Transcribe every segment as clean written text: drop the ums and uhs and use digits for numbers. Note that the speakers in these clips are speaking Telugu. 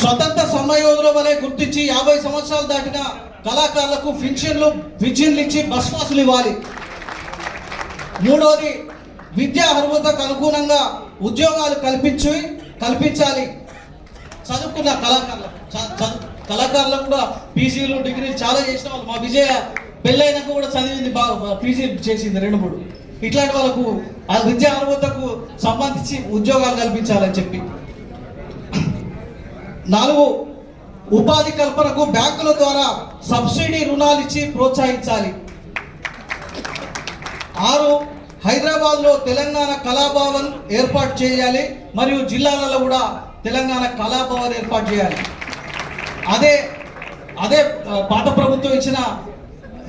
స్వతంత్ర సమరయోధుల వలె గుర్తించి 50 సంవత్సరాలు దాటిన కళాకారులకు పింఛన్లు ఇచ్చి బస్ పాసులు ఇవ్వాలి. మూడోది, విద్యా అర్హతకు అనుగుణంగా ఉద్యోగాలు కల్పించాలి. చదువుకున్న కళాకారులకు కూడా పీజీలు డిగ్రీలు చాలా చేసిన వాళ్ళు, మా విజయ పెళ్ళైనాక కూడా చదివింది, పీజీలు చేసింది 2-3. ఇట్లాంటి వాళ్ళకు ఆ విద్యా అర్హతకు సంబంధించి ఉద్యోగాలు కల్పించాలని చెప్పి. 4, ఉపాధి కల్పనకు బ్యాంకుల ద్వారా సబ్సిడీ రుణాలు ఇచ్చి ప్రోత్సహించాలి. 6, హైదరాబాద్లో తెలంగాణ కళాభవన్ ఏర్పాటు చేయాలి, మరియు జిల్లాలలో కూడా తెలంగాణ కళాభవన్ ఏర్పాటు చేయాలి. అదే పాత ప్రభుత్వం ఇచ్చిన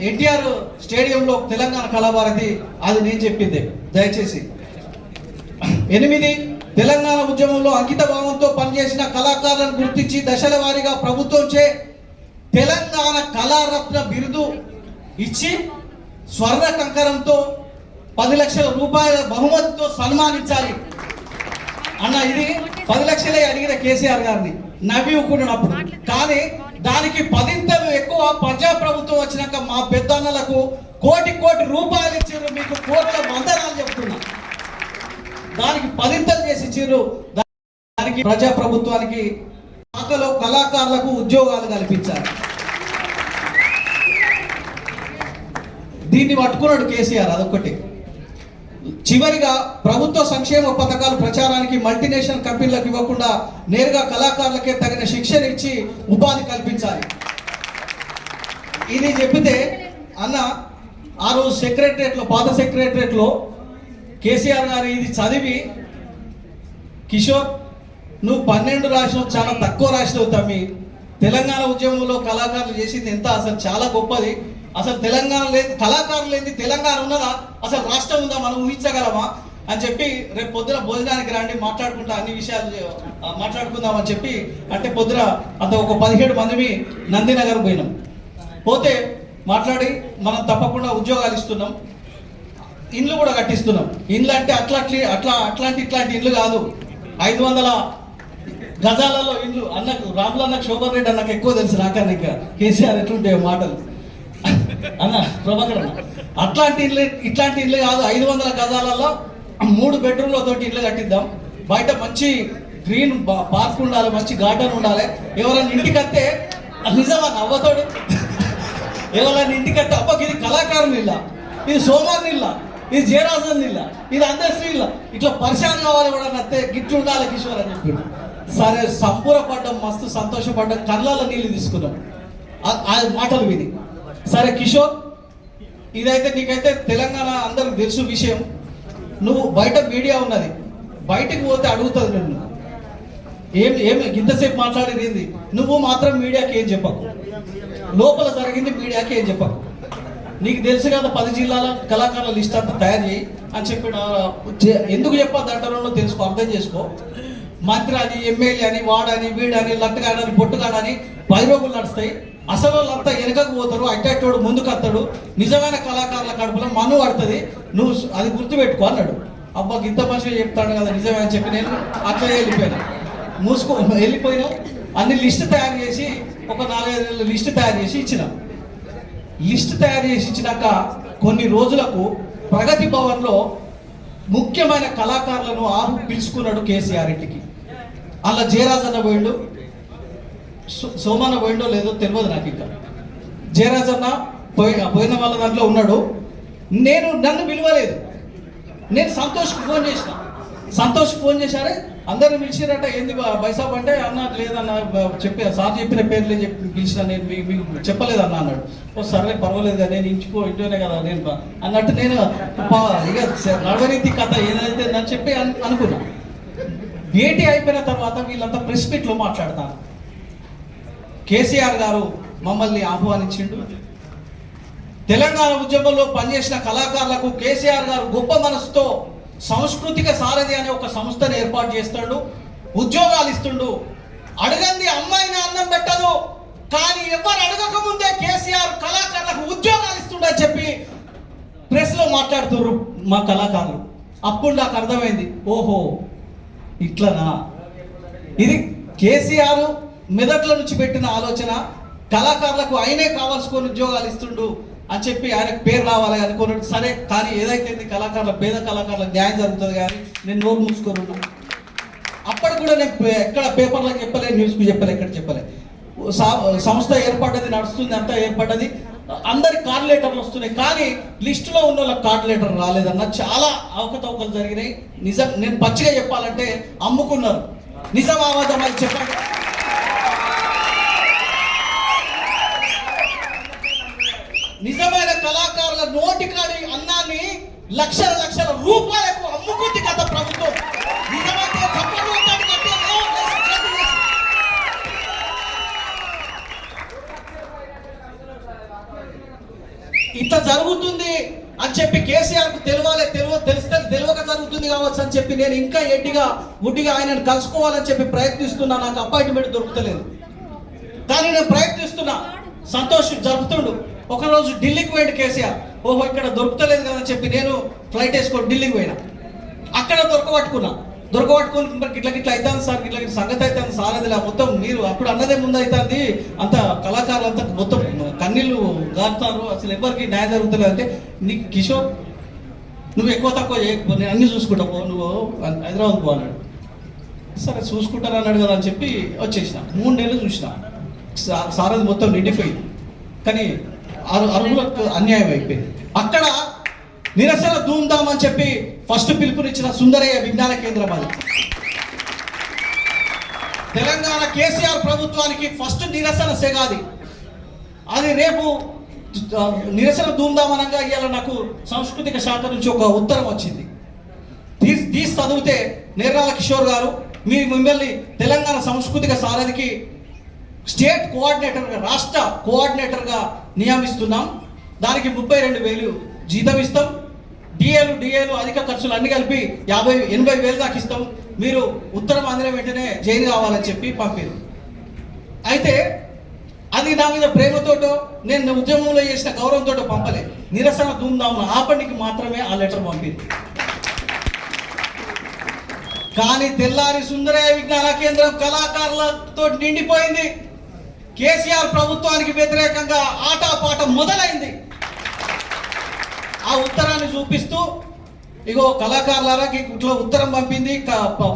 ఎన్టీఆర్ స్టేడియంలో తెలంగాణ కళాభారతి, అది నేను చెప్పింది దయచేసి. 8, తెలంగాణ ఉద్యమంలో అంకిత భావంతో పనిచేసిన కళాకారులను గుర్తించి దశల వారీగా ప్రభుత్వంచే తెలంగాణ కళారత్న బిరుదు ఇచ్చి స్వర్ణ కంకరంతో 10 లక్షల రూపాయల బహుమతితో సన్మానించాలి అన్న. ఇది 10 లక్షలే అడిగిన కేసీఆర్ గారిని నవ్వి ఊరుకున్నప్పుడు, కానీ దానికి 10 ఎక్కువ ప్రజాప్రభుత్వం వచ్చినాక మా పెద్దన్నలకు కోటి రూపాయలు ఇచ్చారు. మీకు కోట్ల వందనాలు చెప్తున్నా. దానికి 10 చేసి ఇచ్చారు. దానికి ప్రజాప్రభుత్వానికి శాఖలో కళాకారులకు ఉద్యోగాలు కల్పించారు. దీన్ని పట్టుకున్నాడు కేసీఆర్, అదొక్కటి. చివరిగా, ప్రభుత్వ సంక్షేమ పథకాలు ప్రచారానికి మల్టీనేషనల్ కంపెనీలకు ఇవ్వకుండా నేరుగా కళాకారులకే తగిన శిక్షణ ఇచ్చి ఉపాధి కల్పించాలి. ఇది చెప్పితే అన్న ఆ రోజు సెక్రటరియట్లో, పాత సెక్రటరియట్లో కేసీఆర్ గారు ఇది చదివి, కిషోర్ నువ్వు 12 రాసినావు, చాలా తక్కువ రాసినావు తమ్మి, తెలంగాణ ఉద్యమంలో కళాకారులు చేసింది ఎంత, అసలు చాలా గొప్పది, అసలు తెలంగాణ లేదు, కళాకారులు లేని తెలంగాణ ఉన్నదా, అసలు రాష్ట్రం ఉందా, మనం ఊహించగలమా అని చెప్పి, రేపు పొద్దున భోజనానికి రండి మాట్లాడుకుంటా, అన్ని విషయాలు మాట్లాడుకుందామని చెప్పి, అంటే పొద్దున అంత ఒక 17 మంది నందినగర్ పోయినాం. పోతే మాట్లాడి మనం తప్పకుండా ఉద్యోగాలు ఇస్తున్నాం, ఇండ్లు కూడా కట్టిస్తున్నాం. ఇండ్లు అంటే అట్లాంటి ఇల్లు కాదు, 500 గజాలలో ఇండ్లు. అన్నకు రాములు అన్నకు, శోభన్ రెడ్డి అన్నకు ఎక్కువ తెలుసు, నాకన్నా ఇంకా కేసీఆర్ ఎట్లుంటాయో మాటలు అన్న, ప్రభాకర్ అన్న. ఇట్లాంటి ఇల్లు కాదు, 500 గజాలలో 3 బెడ్రూమ్లతోటి ఇల్లు కట్టిద్దాం. బయట మంచి గ్రీన్ పార్క్ ఉండాలి, మంచి గార్డెన్ ఉండాలి. ఎవరైనా ఇంటికి వస్తే నిజమా నవ్వతోడు, ఎవరైనా ఇంటికి వస్తే అబ్బకి ఇది కళాకారుని ఇల్లా, ఇది సోమార్ని ఇల్లా, ఇది జయరాజన్ ఇల్లా, ఇది అందశ్రీ ఇల్లా, ఇట్లా పరిశాన్ కావాలి కూడా నత్తే, గిట్లు ఉండాలి కిషోర్ అని చెప్పి. సరే సంబూరపడ్డాం, మస్తు సంతోషపడ్డాం, కళ్ళలో నీళ్ళు తీసుకున్నాం ఆ మాటలు విని. సరే కిషోర్, ఇదైతే నీకైతే తెలంగాణ అందరికి తెలుసు విషయం, నువ్వు బయట మీడియా ఉన్నది, బయటకు పోతే అడుగుతుంది నిన్ను, ఏమి ఇంతసేపు మాట్లాడేది, నువ్వు మాత్రం మీడియాకి ఏం చెప్పకు, లోపల జరిగింది మీడియాకి ఏం చెప్పకు, నీకు తెలుసు కదా 10 జిల్లాల కళాకారుల లిస్ట్ అంతా తయారు చేయి అని చెప్పి. ఎందుకు చెప్పద్దు అంటారో తెలుసుకో, అర్థం చేసుకో. మంత్రి అని, ఎమ్మెల్యే అని, వాడని, వీడని, లట్టుగాడని, పొట్టుగాడని 10 రోజులు నడుస్తాయి. అసలు వాళ్ళంతా వెనకకు పోతారు, అట్టేటోడు ముందుకు వస్తాడు. నిజమైన కళాకారుల కడుపులో మన్ను పడుతుంది, నువ్వు అది గుర్తుపెట్టుకో అన్నాడు. అబ్బాకి ఇంత మంచిగా చెప్తాడు కదా నిజమే అని చెప్పి నేను అట్లా వెళ్ళిపోయాను. వెళ్ళిపోయినా అన్ని లిస్ట్ తయారు చేసి ఒక 4-5 లిస్ట్ తయారు చేసి ఇచ్చినాం. లిస్ట్ తయారు చేసి ఇచ్చినాక కొన్ని రోజులకు ప్రగతి భవన్లో ముఖ్యమైన కళాకారులను పిలుచుకున్నాడు కేసీఆర్ ఇంటికి. అలా జయరాజన్న పోయిండు, సోమన్న పోయిండో లేదో తెలియదు నాకు. ఇంకా జయరాజన్న పోయిన వాళ్ళ దాంట్లో ఉన్నాడు. నన్ను పిలవలేదు, నేను సంతోష్కి ఫోన్ చేశారే, అందరూ పిలిచిరట. ఏంది బైసాబ్ అంటే, అన్న లేదన్న చెప్పి సార్ చెప్పిన పేర్లే చెప్పి పిలిచిన, నేను మీకు చెప్పలేదన్న అన్నాడు. ఓ సరే పర్వాలేదు కదా, నేను ఇంట్లోనే కదా నేను అన్నట్టు, నేను ఇక నడవరీతి కథ ఏదైతే అని చెప్పి అనుకున్నా. భేటీ అయిపోయిన తర్వాత వీళ్ళంతా ప్రెస్ మీట్లో మాట్లాడతాను. కేసీఆర్ గారు మమ్మల్ని ఆహ్వానించిండు. తెలంగాణ ఉద్యమంలో పనిచేసిన కళాకారులకు కేసీఆర్ గారు గొప్ప మనసుతో సాంస్కృతిక సారథి అనే ఒక సంస్థను ఏర్పాటు చేస్తాడు, ఉద్యోగాలు ఇస్తుండు. అడగంది అమ్మాయిని అన్నం పెట్టదు, కానీ ఎవరు అడగక ముందే కేసీఆర్ కళాకారులకు ఉద్యోగాలు ఇస్తుండని చెప్పి ప్రెస్లో మాట్లాడుతున్నారు మా కళాకారులు. అప్పుడు నాకు అర్థమైంది, ఓహో ఇట్లనా, ఇది కేసీఆర్ మెదట్ల నుంచి పెట్టిన ఆలోచన, కళాకారులకు ఆయనే కావాల్సుకొని ఉద్యోగాలు ఇస్తుండు అని చెప్పి ఆయనకు పేరు రావాలి అనుకున్నట్టు. సరే, కానీ ఏదైతే కళాకారుల పేద కళాకారులకు న్యాయం జరుగుతుంది కానీ నేను నోరు మూసుకొని ఉన్నా. అప్పటి కూడా నేను ఎక్కడ పేపర్లకు చెప్పలే, న్యూస్కి చెప్పలే, ఎక్కడ చెప్పలే. సంస్థ ఏర్పడ్డది, నడుస్తుంది, అంతా ఏర్పడ్డది, అందరికి కార్డు లెటర్లు వస్తున్నాయి, కానీ లిస్టులో ఉన్న వాళ్ళకి కార్డు లెటర్ రాలేదన్న. చాలా అవకతవకలు జరిగినాయి. నిజం, నేను పచ్చిగా చెప్పాలంటే అమ్ముకున్నారు. నిజం ఆవాదం అది చెప్పండి. నిజమైన కళాకారుల నోటికాడి అన్నాన్ని లక్షల లక్షల రూపాయలకు అమ్ముకుంది గత ప్రభుత్వం. నిజమైతే చప్పట్లు కొట్టండి, గట్టిగా ఇట్లా జరుగుతుంది అని చెప్పి కేసీఆర్కు తెలిస్తే తెలియక జరుగుతుంది కావచ్చు అని చెప్పి నేను ఇంకా గుడ్డిగా ఆయనను కలుసుకోవాలని చెప్పి ప్రయత్నిస్తున్నా. నాకు అపాయింట్మెంట్ దొరుకుతలేదు, కానీ నేను ప్రయత్నిస్తున్నా. సంతోష్ జరుపుతుండు. ఒకరోజు ఢిల్లీకి పోయిండు కేసీఆర్. ఓహో, ఇక్కడ దొరుకుతలేదు కదా అని చెప్పి నేను ఫ్లైట్ వేసుకొని ఢిల్లీకి పోయినా. అక్కడ దొరకబట్టుకుని గిట్ల అవుతుంది సార్, గిట్ల సంగతి అవుతుంది సార్. అది మొత్తం మీరు అప్పుడు అన్నదే ముందు అవుతుంది, అంత కళాకారులు అంతా మొత్తం కన్నీళ్ళు గారుతారు, అసలు ఎవరికి న్యాయం జరుగుతలేదు అంటే, నీకు కిషోర్ నువ్వు ఎక్కువ తక్కువ నేను అన్ని చూసుకుంటావు, నువ్వు హైదరాబాద్ పో అన్నాడు. సరే చూసుకుంటారు అన్నాడు కదా అని చెప్పి వచ్చేసిన. 3 నెలలు చూసిన సార్, అది మొత్తం నిండిపోయింది. కానీ అర్హులకు అన్యాయం అయిపోయింది. అక్కడ నిరసన ధూమ్ధామ్ అని చెప్పి ఫస్ట్ పిలుపునిచ్చిన సుందరయ్య విజ్ఞాన కేంద్రం అది. తెలంగాణ కేసీఆర్ ప్రభుత్వానికి ఫస్ట్ నిరసన సెగాది. అది రేపు నిరసన ధూమ్ధామ్ అనగా ఇవాళ నాకు సాంస్కృతిక శాఖ నుంచి ఒక ఉత్తరం వచ్చింది. తీసి చదివితే, నేర్రాల కిషోర్ గారు, మిమ్మల్ని తెలంగాణ సాంస్కృతిక సారథికి స్టేట్ కోఆర్డినేటర్గా, రాష్ట్ర కోఆర్డినేటర్గా నియమిస్తున్నాం. దానికి 32,000 జీతం ఇస్తాం. డిఏలు అధిక ఖర్చులు అన్ని కలిపి 80,000 దాకా ఇస్తాం. మీరు ఉత్తరం అందిన వెంటనే జైలు కావాలని చెప్పి పంపారు. అయితే అది నా మీద ప్రేమతోటో నేను ఉద్యమంలో చేసిన గౌరవంతో పంపలే. నిరసన ధూమ్ధామ్ ఆపడానికి మాత్రమే ఆ లెటర్ పంపింది. కానీ తెల్లారి సుందరయ్య విజ్ఞాన కేంద్రం కళాకారులతో నిండిపోయింది. కేసీఆర్ ప్రభుత్వానికి వ్యతిరేకంగా ఆటపాట మొదలైంది. ఆ ఉత్తరాన్ని చూపిస్తూ, ఇగో కళాకారులారా ఇట్లా ఉత్తరం పంపింది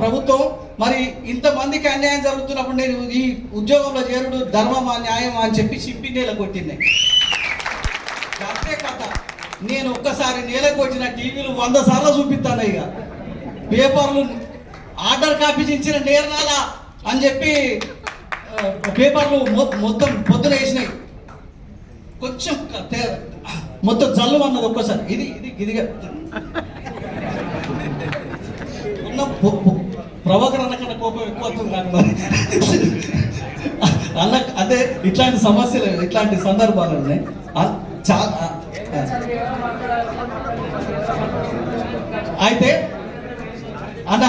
ప్రభుత్వం, మరి ఇంతమందికి అన్యాయం జరుగుతున్నప్పుడు నేను ఈ ఉద్యోగంలో చేరుడు ధర్మమా న్యాయమా అని చెప్పి చింపి నేల కొట్టింది. అంతే కథ. నేను ఒక్కసారి నేల కొట్టిన టీవీలు 100 సార్లు చూపిస్తాను. ఇక పేపర్లు ఆర్డర్ కాపీ ఇచ్చిన నేర్నాలా అని చెప్పి పేపర్లు మొత్తం పొద్దున వేసినాయి. కొంచెం మొత్తం జల్లు అన్నది ఒక్కసారి. ఇదిగా ఉన్న ప్రభాకర్ అన్నకన్నా కోపం ఎక్కువ అవుతుంది నాకు మరి. అదే ఇట్లాంటి సమస్యలు, ఇట్లాంటి సందర్భాలు ఉన్నాయి చాలా. అయితే అన్న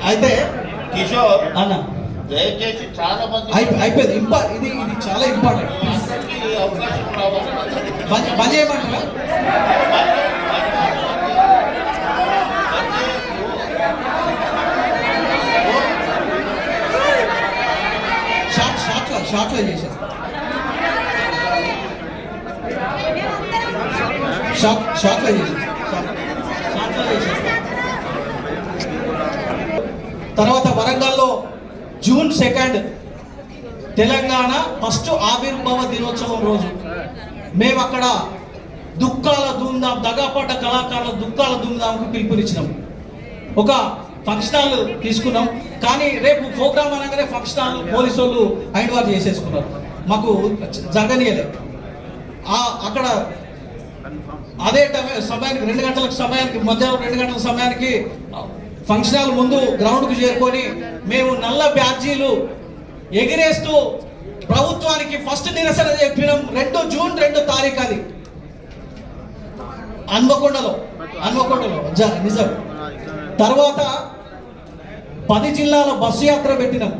అయితే కిషోర్ అన్న దయచేసి చాలా మంది అయిపోయింది. ఇది చాలా ఇంపార్టెంట్. అవకాశం రావాలి. బంద్ చేయమంటారా? షార్ట్లో చేసేస్తా. షార్ట్లో చేసేస్తా. తర్వాత వరంగల్లో జూన్ 2 తెలంగాణ ఫస్ట్ ఆవిర్భావ దినోత్సవం రోజు మేము అక్కడ దుఃఖాల ధూమ్ధామ్, దగాపడ్డ కళాకారుల దుఃఖాల ధూమ్ధాంకు పిలుపునిచ్చినాం. ఒక ఫంక్షన్ హాల్ తీసుకున్నాం. కానీ రేపు ప్రోగ్రామ్ అనగానే ఫంక్షన్ హాల్ పోలీసు వాళ్ళు హ్యాండ్ ఓవర్ చేసేసుకున్నారు. మాకు జరగనీయలే. అక్కడ అదే సమయానికి 2 గంటల సమయానికి, మధ్యాహ్నం 2 గంటల సమయానికి ఫంక్షన్ హాల్ ముందు గ్రౌండ్కు చేరుకొని మేము నల్ల బ్యాడ్జీలు ఎగిరేస్తూ ప్రభుత్వానికి ఫస్ట్ నిరసన చెప్పినాం. జూన్ 2 తారీఖు అది హన్మకొండలో నిజం. తర్వాత 10 జిల్లాల బస్సు యాత్ర పెట్టినాం.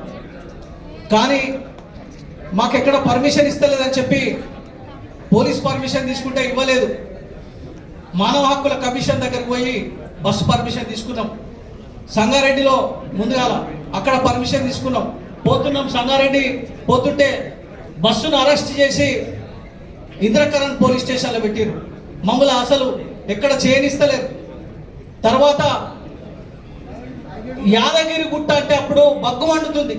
కానీ మాకెక్కడ పర్మిషన్ ఇస్తలేదని చెప్పి పోలీస్ పర్మిషన్ తీసుకుంటే ఇవ్వలేదు. మానవ హక్కుల కమిషన్ దగ్గరికి పోయి బస్సు పర్మిషన్ తీసుకున్నాం. సంగారెడ్డిలో ముందుగాల అక్కడ పర్మిషన్ తీసుకున్నాం. పోతున్నాం, సంగారెడ్డి పోతుంటే బస్సును అరెస్ట్ చేసి ఇంద్రకరణ్ పోలీస్ స్టేషన్లో పెట్టారు. మమ్మల్ని అసలు ఎక్కడ చేయనిస్తలేరు. తర్వాత యాదగిరి గుట్ట అంటే అప్పుడు బగ్గు వండుతుంది.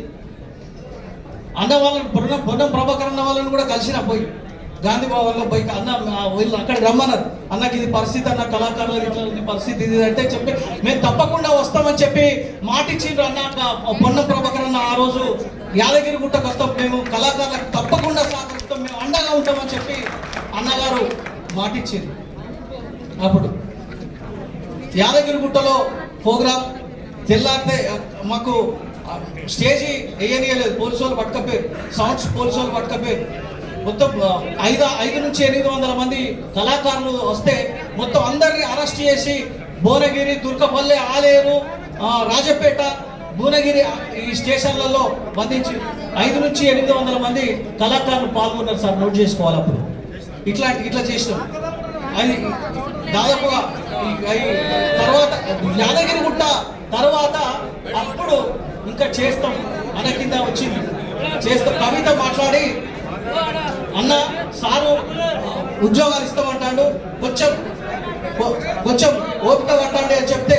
అన్న వాళ్ళని పొన్నం ప్రభాకర్ అన్న వాళ్ళని కూడా కలిసిన పోయి గాంధీ భవన్లో పోయి అన్న వీళ్ళు అక్కడికి రమ్మన్నారు. అన్నకి ఇది పరిస్థితి, అన్న కళాకారులు ఇట్లా ఉంది పరిస్థితి ఇది అంటే చెప్పి మేము తప్పకుండా వస్తామని చెప్పి మాటిచ్చిండ్రు. అన్న పొన్నం ప్రభాకర్ అన్న ఆ రోజు యాదగిరి గుట్టకు వస్తాం, మేము కళాకారులకు తప్పకుండా సహకరిస్తాం, మేము అండగా ఉంటామని చెప్పి అన్నగారు మాటిచ్చిండ్రు. అప్పుడు యాదగిరి గుట్టలో ప్రోగ్రాం తెల్లారితే మాకు స్టేజీ వేయనీయలేదు. పోలీసు వాళ్ళు పట్టుకపోయారు, సౌండ్స్ పోలీసు వాళ్ళు పట్టుకపోయారు. మొత్తం 5 నుంచి 800 మంది కళాకారులు వస్తే మొత్తం అందరినీ అరెస్ట్ చేసి భువనగిరి, దుర్గపల్లి, ఆలేరు, రాజపేట, భువనగిరి ఈ స్టేషన్లలో బంధించి 5 నుంచి 800 మంది కళాకారులు పాల్గొన్నారు సార్. నోట్ చేసుకోవాలి. అప్పుడు ఇట్లా చేసినాం. అది దాదాపుగా తర్వాత యాదగిరి గుట్ట తర్వాత అప్పుడు ఇంకా చేస్తాం అన్న కింద వచ్చింది. చేస్తాం కవిత మాట్లాడి అన్న సారు ఉద్యోగాలు ఇస్తామంటాడు, కొంచెం ఓపిక పట్టండి అని చెప్తే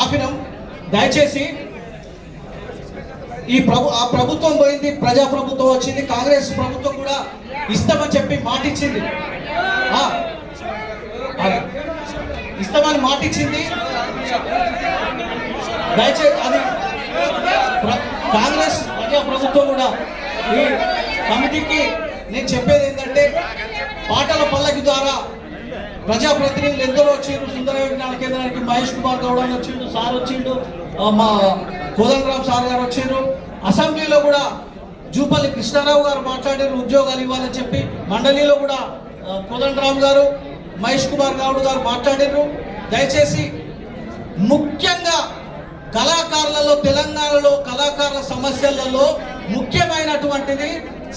ఆపినాం. దయచేసి ఆ ప్రభుత్వం పోయింది, ప్రజాప్రభుత్వం వచ్చింది, కాంగ్రెస్ ప్రభుత్వం కూడా ఇస్తామని చెప్పి మాటిచ్చింది. ఇస్తామని మాటిచ్చింది. దయచేసి అది కాంగ్రెస్ ప్రజాప్రభుత్వం కూడా ఈ కమిటీకి నేను చెప్పేది ఏంటంటే పాటల పల్లకి ద్వారా ప్రజాప్రతినిధులు ఎందరో వచ్చిండ్రు. సుందర విజ్ఞాన కేంద్రానికి మహేష్ కుమార్ గౌడ్ అని వచ్చిండు, సార్ వచ్చిండు, మా కోదండరామ్ సార్ గారు వచ్చిండ్రు. అసెంబ్లీలో కూడా జూపల్లి కృష్ణారావు గారు మాట్లాడారు ఉద్యోగాలు ఇవ్వాలని చెప్పి. మండలిలో కూడా కోదండరామ్ గారు, మహేష్ కుమార్ గౌడ్ గారు మాట్లాడారు. దయచేసి ముఖ్యంగా కళాకారులలో, తెలంగాణలో కళాకారుల సమస్యలలో ముఖ్యమైనటువంటిది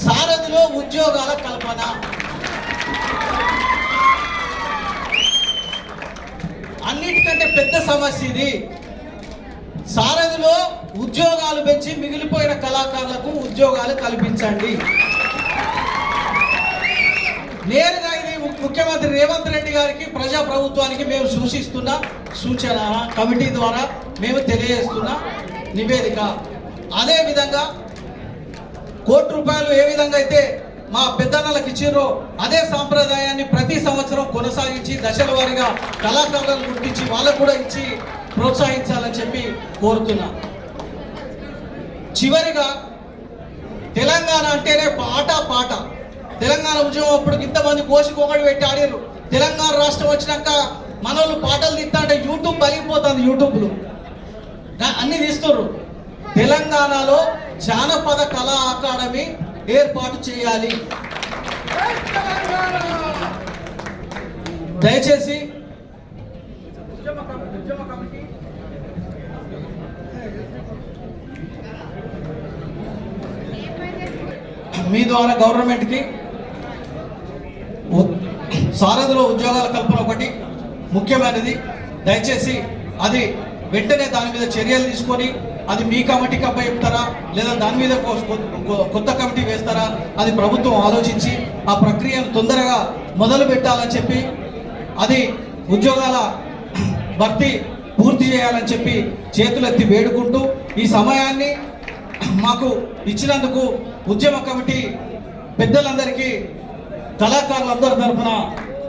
సారథిలో ఉద్యోగాల కల్పన. అన్నిటికంటే పెద్ద సమస్య ఇది. సారథిలో ఉద్యోగాలు పెంచి మిగిలిపోయిన కళాకారులకు ఉద్యోగాలు కల్పించండి. నేరుగా ఇది ముఖ్యమంత్రి రేవంత్ రెడ్డి గారికి, ప్రజాప్రభుత్వానికి మేము సూచిస్తున్న సూచన, కమిటీ ద్వారా మేము తెలియజేస్తున్న నివేదిక. అదేవిధంగా ₹1 ఏ విధంగా అయితే మా పెద్దన్నలకు ఇచ్చారో అదే సాంప్రదాయాన్ని ప్రతి సంవత్సరం కొనసాగించి దశల వారీగా కళాకారులను గుర్తించి వాళ్ళకు కూడా ఇచ్చి ప్రోత్సహించాలని చెప్పి కోరుతున్నా. చివరిగా తెలంగాణ అంటేనే పాట. తెలంగాణ ఉద్యమం అప్పుడు ఇంతమంది కోసికొకటి పెట్టి ఆడారు. తెలంగాణ రాష్ట్రం వచ్చినాక మనోళ్ళు పాటలు తీస్తా అంటే యూట్యూబ్ బలిగిపోతుంది. యూట్యూబ్లో అన్ని తీస్తున్నారు. తెలంగాణలో జానపద కళా అకాడమీ ఏర్పాటు చేయాలి. దయచేసి మీ ద్వారా గవర్నమెంట్కి సారథిలో ఉద్యోగాల కల్పన ఒకటి ముఖ్యమైనది. దయచేసి అది వెంటనే దాని మీద చర్యలు తీసుకొని అది మీ కమిటీకి అప్పచెప్తారా లేదా దాని మీద కొత్త కమిటీ వేస్తారా అది ప్రభుత్వం ఆలోచించి ఆ ప్రక్రియను తొందరగా మొదలు పెట్టాలని చెప్పి అది ఉద్యోగాల భర్తీ పూర్తి చేయాలని చెప్పి చేతులెత్తి వేడుకుంటూ ఈ సమయాన్ని మాకు ఇచ్చినందుకు ఉద్యమ కమిటీ పెద్దలందరికీ, కళాకారులందరి తరఫున,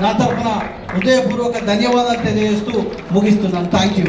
నా తరఫున హృదయపూర్వక ధన్యవాదాలు తెలియజేస్తూ ముగిస్తున్నాను. Thank you.